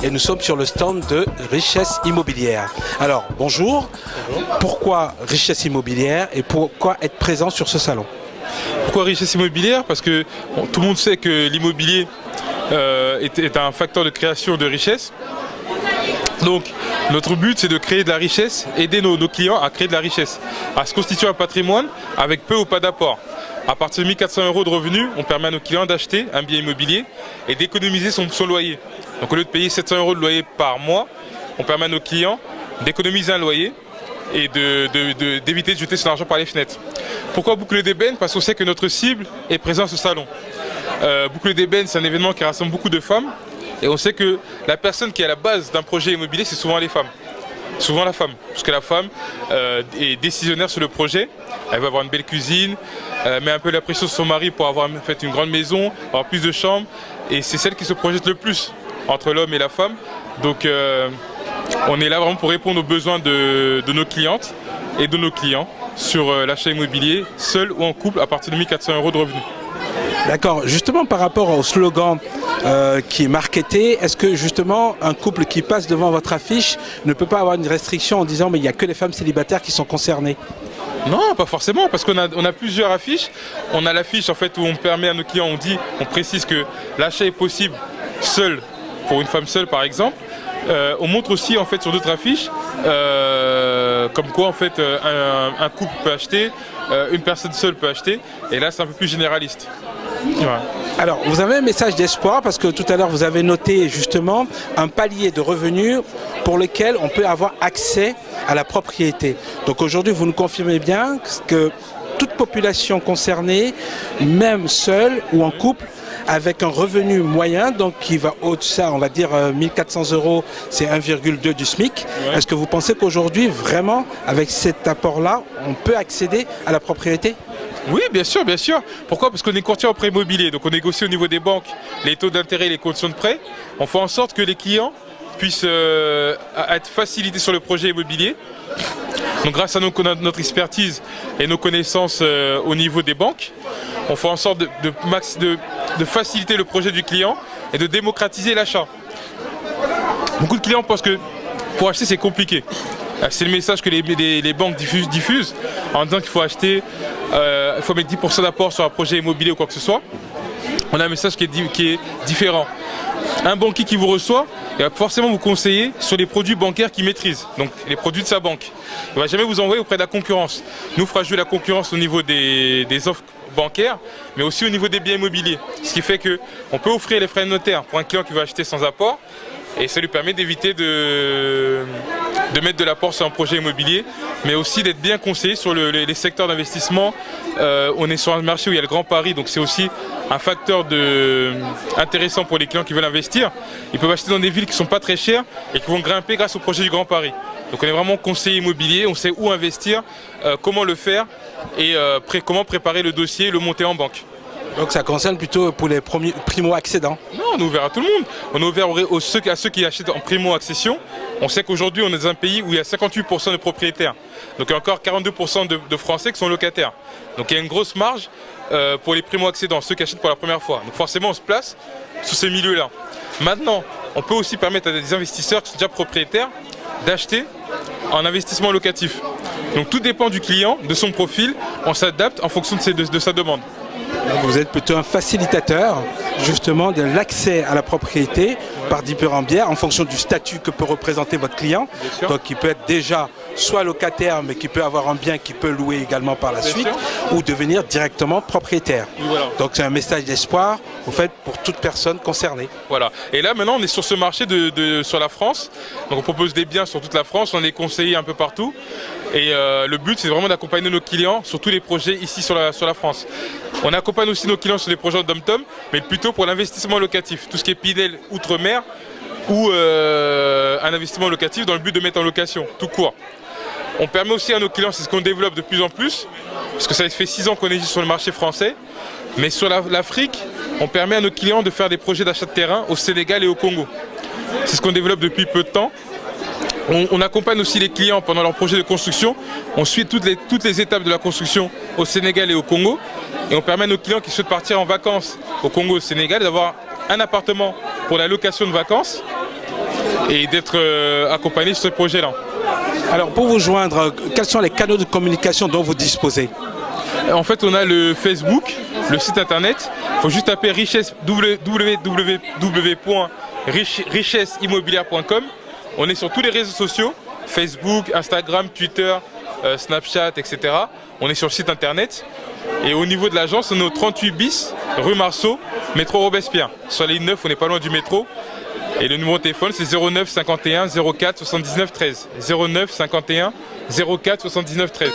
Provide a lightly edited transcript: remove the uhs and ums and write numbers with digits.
et nous sommes sur le stand de Richesse Immobilière. Alors bonjour, pourquoi Richesse Immobilière et pourquoi être présent sur ce salon? Pourquoi Richesse Immobilière? Parce que tout le monde sait que l'immobilier est un facteur de création de richesse. Donc notre but, c'est de créer de la richesse, aider nos clients à créer de la richesse, à se constituer un patrimoine avec peu ou pas d'apport. À partir de 1 400 € de revenus, on permet à nos clients d'acheter un bien immobilier et d'économiser son loyer. Donc au lieu de payer 700 € de loyer par mois, on permet à nos clients d'économiser un loyer et d'éviter de jeter son argent par les fenêtres. Pourquoi Boucle d'Ébène? Parce qu'on sait que notre cible est présente à ce salon. Boucle d'Ébène, c'est un événement qui rassemble beaucoup de femmes. Et on sait que la personne qui est à la base d'un projet immobilier, c'est souvent les femmes. Souvent la femme. Parce que la femme est décisionnaire sur le projet. Elle va avoir une belle cuisine, met un peu la pression sur son mari pour avoir fait une grande maison, avoir plus de chambres. Et c'est celle qui se projette le plus entre l'homme et la femme. Donc on est là vraiment pour répondre aux besoins de nos clientes et de nos clients sur l'achat immobilier, seul ou en couple, à partir de 1 400 € de revenus. D'accord, justement par rapport au slogan qui est marketé, est-ce que justement un couple qui passe devant votre affiche ne peut pas avoir une restriction en disant mais il n'y a que les femmes célibataires qui sont concernées? Non, pas forcément, parce qu'on a plusieurs affiches. On a l'affiche en fait où on permet à nos clients, on précise que l'achat est possible seul, pour une femme seule par exemple. On montre aussi en fait sur d'autres affiches comme quoi en fait un couple peut acheter, une personne seule peut acheter, et là c'est un peu plus généraliste. Ouais. Alors, vous avez un message d'espoir parce que tout à l'heure vous avez noté justement un palier de revenus pour lequel on peut avoir accès à la propriété. Donc aujourd'hui, vous nous confirmez bien que toute population concernée, même seule ou en couple, avec un revenu moyen, donc qui va au-delà, on va dire 1 400 €, c'est 1,2 du SMIC. Ouais. Est-ce que vous pensez qu'aujourd'hui, vraiment, avec cet apport-là, on peut accéder à la propriété? Oui, bien sûr, bien sûr. Pourquoi? Parce qu'on est courtier en prêt immobilier, donc on négocie au niveau des banques les taux d'intérêt et les conditions de prêt. On fait en sorte que les clients puissent être facilités sur le projet immobilier. Donc grâce à notre expertise et nos connaissances au niveau des banques, on fait en sorte de faciliter le projet du client et de démocratiser l'achat. Beaucoup de clients pensent que pour acheter c'est compliqué. C'est le message que les banques diffusent en disant qu'il faut acheter, il faut mettre 10% d'apport sur un projet immobilier ou quoi que ce soit. On a un message qui est différent. Un banquier qui vous reçoit, il va forcément vous conseiller sur les produits bancaires qu'il maîtrise, donc les produits de sa banque. Il ne va jamais vous envoyer auprès de la concurrence. Nous, on fera jouer la concurrence au niveau des offres bancaires, mais aussi au niveau des biens immobiliers. Ce qui fait qu'on peut offrir les frais de notaire pour un client qui veut acheter sans apport, et ça lui permet d'éviter de mettre de l'apport sur un projet immobilier, mais aussi d'être bien conseillé sur les secteurs d'investissement. On est sur un marché où il y a le Grand Paris, donc c'est aussi un facteur intéressant pour les clients qui veulent investir. Ils peuvent acheter dans des villes qui ne sont pas très chères et qui vont grimper grâce au projet du Grand Paris. Donc on est vraiment conseiller immobilier, on sait où investir, comment le faire et comment préparer le dossier, le monter en banque. Donc ça concerne plutôt pour les primo-accédants? Non, on est ouvert à tout le monde. On est ouvert à ceux qui achètent en primo-accession. On sait qu'aujourd'hui on est dans un pays où il y a 58% de propriétaires. Donc il y a encore 42% de Français qui sont locataires. Donc il y a une grosse marge pour les primo-accédants, ceux qui achètent pour la première fois. Donc forcément on se place sous ces milieux-là. Maintenant, on peut aussi permettre à des investisseurs qui sont déjà propriétaires d'acheter en investissement locatif. Donc tout dépend du client, de son profil. On s'adapte en fonction de sa demande. Donc vous êtes plutôt un facilitateur justement de l'accès à la propriété par différents biais en fonction du statut que peut représenter votre client. Donc il peut être déjà soit locataire mais qui peut avoir un bien qui peut louer également par la suite ou devenir directement propriétaire. Voilà. Donc c'est un message d'espoir au fait pour toute personne concernée. Voilà. Et là maintenant on est sur ce marché sur la France. Donc on propose des biens sur toute la France, on est conseillé un peu partout. Et le but c'est vraiment d'accompagner nos clients sur tous les projets ici sur la France. On accompagne aussi nos clients sur les projets dom-tom, mais plutôt pour l'investissement locatif. Tout ce qui est Pinel, Outre-mer ou un investissement locatif dans le but de mettre en location, tout court. On permet aussi à nos clients, c'est ce qu'on développe de plus en plus, parce que ça fait 6 ans qu'on est sur le marché français, mais sur l'Afrique, on permet à nos clients de faire des projets d'achat de terrain au Sénégal et au Congo. C'est ce qu'on développe depuis peu de temps. On accompagne aussi les clients pendant leur projet de construction. On suit toutes les étapes de la construction au Sénégal et au Congo. Et on permet à nos clients qui souhaitent partir en vacances au Congo, au Sénégal, d'avoir un appartement pour la location de vacances et d'être accompagné sur ce projet-là. Alors pour vous joindre, quels sont les canaux de communication dont vous disposez? En fait, on a le Facebook, le site internet. Il faut juste taper www.richesseimmobilière.com. On est sur tous les réseaux sociaux, Facebook, Instagram, Twitter, Snapchat, etc. On est sur le site internet. Et au niveau de l'agence, on est au 38 bis, rue Marceau, métro Robespierre. Sur la ligne 9, on n'est pas loin du métro. Et le numéro de téléphone, c'est 09 51 04 79 13. 09 51 04 79 13.